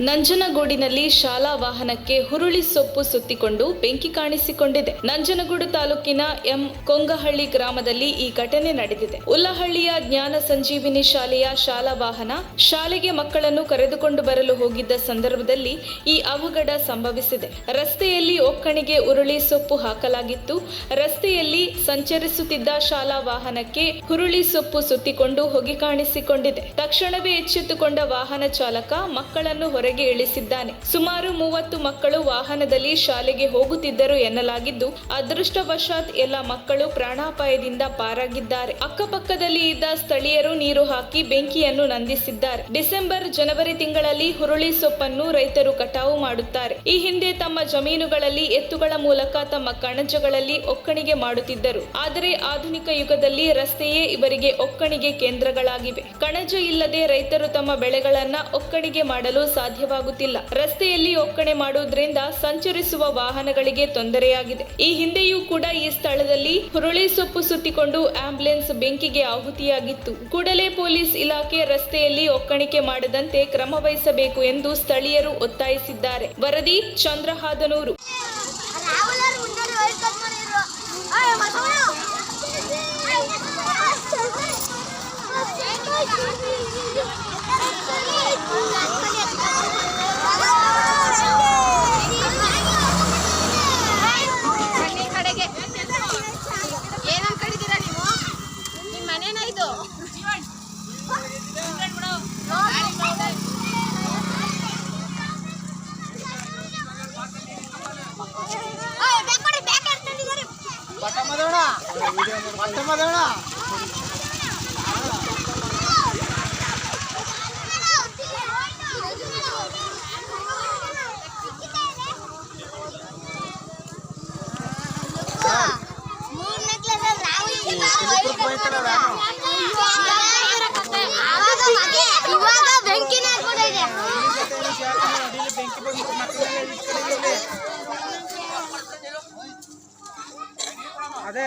ನಂಜನಗೂಡಿನಲ್ಲಿ ಶಾಲಾ ವಾಹನಕ್ಕೆ ಹುರುಳಿ ಸೊಪ್ಪು ಸುತ್ತಿಕೊಂಡು ಬೆಂಕಿ ಕಾಣಿಸಿಕೊಂಡಿದೆ. ನಂಜನಗೂಡು ತಾಲೂಕಿನ ಕೊಂಗಹಳ್ಳಿ ಗ್ರಾಮದಲ್ಲಿ ಈ ಘಟನೆ ನಡೆದಿದೆ. ಉಲ್ಲಹಳ್ಳಿಯ ಜ್ಞಾನ ಸಂಜೀವಿನಿ ಶಾಲೆಯ ಶಾಲಾ ವಾಹನ ಶಾಲೆಗೆ ಮಕ್ಕಳನ್ನು ಕರೆದುಕೊಂಡು ಬರಲು ಹೋಗಿದ್ದ ಸಂದರ್ಭದಲ್ಲಿ ಈ ಅವಘಡ ಸಂಭವಿಸಿದೆ. ರಸ್ತೆಯಲ್ಲಿ ಒಕ್ಕಣಿಗೆ ಹುರುಳಿ ಸೊಪ್ಪು ಹಾಕಲಾಗಿತ್ತು. ರಸ್ತೆಯಲ್ಲಿ ಸಂಚರಿಸುತ್ತಿದ್ದ ಶಾಲಾ ವಾಹನಕ್ಕೆ ಹುರುಳಿ ಸೊಪ್ಪು ಸುತ್ತಿಕೊಂಡು ಹೊಗೆ ಕಾಣಿಸಿಕೊಂಡಿದೆ. ತಕ್ಷಣವೇ ಎಚ್ಚೆತ್ತುಕೊಂಡ ವಾಹನ ಚಾಲಕ ಮಕ್ಕಳನ್ನು ಹೊರಗೆ ಇಳಿಸಿದ್ದಾನೆ. ಸುಮಾರು 30 ಮಕ್ಕಳು ವಾಹನದಲ್ಲಿ ಶಾಲೆಗೆ ಹೋಗುತ್ತಿದ್ದರು ಎನ್ನಲಾಗಿದ್ದು, ಅದೃಷ್ಟವಶಾತ್ ಎಲ್ಲ ಮಕ್ಕಳು ಪ್ರಾಣಾಪಾಯದಿಂದ ಪಾರಾಗಿದ್ದಾರೆ. ಅಕ್ಕಪಕ್ಕದಲ್ಲಿ ಇದ್ದ ಸ್ಥಳೀಯರು ನೀರು ಹಾಕಿ ಬೆಂಕಿಯನ್ನು ನಂದಿಸಿದ್ದಾರೆ. ಡಿಸೆಂಬರ್, ಜನವರಿ ತಿಂಗಳಲ್ಲಿ ಹುರುಳಿ ಸೊಪ್ಪನ್ನು ರೈತರು ಕಟಾವು ಮಾಡುತ್ತಾರೆ. ಈ ಹಿಂದೆ ತಮ್ಮ ಜಮೀನುಗಳಲ್ಲಿ ಎತ್ತುಗಳ ಮೂಲಕ ತಮ್ಮ ಕಣಜಗಳಲ್ಲಿ ಒಕ್ಕಣಿಗೆ ಮಾಡುತ್ತಿದ್ದರು. ಆದರೆ ಆಧುನಿಕ ಯುಗದಲ್ಲಿ ರಸ್ತೆಯೇ ಇವರಿಗೆ ಒಕ್ಕಣಿಗೆ ಕೇಂದ್ರಗಳಾಗಿವೆ. ಕಣಜ ಇಲ್ಲದೆ ರೈತರು ತಮ್ಮ ಬೆಳೆಗಳನ್ನ ಒಕ್ಕಣಿಗೆ ಮಾಡಲು ಸಾಧ್ಯವಾಗುತ್ತಿಲ್ಲ. ರಸ್ತೆಯಲ್ಲಿ ಒಕ್ಕಣೆ ಮಾಡುವುದರಿಂದ ಸಂಚರಿಸುವ ವಾಹನಗಳಿಗೆ ತೊಂದರೆಯಾಗಿದೆ. ಈ ಹಿಂದೆಯೂ ಕೂಡ ಈ ಸ್ಥಳದಲ್ಲಿ ಹುರುಳಿ ಸೊಪ್ಪು ಸುತ್ತಿಕೊಂಡು ಆಂಬ್ಯುಲೆನ್ಸ್ ಬೆಂಕಿಗೆ ಆಹುತಿಯಾಗಿತ್ತು. ಕೂಡಲೇ ಪೊಲೀಸ್ ಇಲಾಖೆ ರಸ್ತೆಯಲ್ಲಿ ಒಕ್ಕಣಿಕೆ ಮಾಡದಂತೆ ಕ್ರಮ ವಹಿಸಬೇಕು ಎಂದು ಸ್ಥಳೀಯರು ಒತ್ತಾಯಿಸಿದ್ದಾರೆ. ವರದಿ ಚಂದ್ರಹಾದನೂರು. ಅದೇ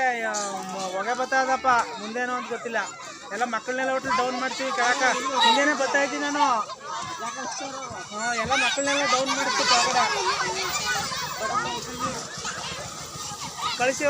ಹೊಗೆ ಬರ್ತದಪ್ಪ, ಮುಂದೇನೋ ಅಂತ ಗೊತ್ತಿಲ್ಲ. ಎಲ್ಲ ಮಕ್ಕಳನ್ನೆಲ್ಲ ಒಟ್ಟು ಡೌನ್ ಮಾಡ್ತೀವಿ ಕೆಳಕ. ಹಿಂದೇನೆ ಬರ್ತಾ ಇದ್ದೀನಿ ನಾನು. ಎಲ್ಲ ಮಕ್ಕಳನ್ನೆಲ್ಲ ಡೌನ್ ಮಾಡ್ತೀವಿ ಕೆಳಗಡೆ ಕಳಿಸಿ.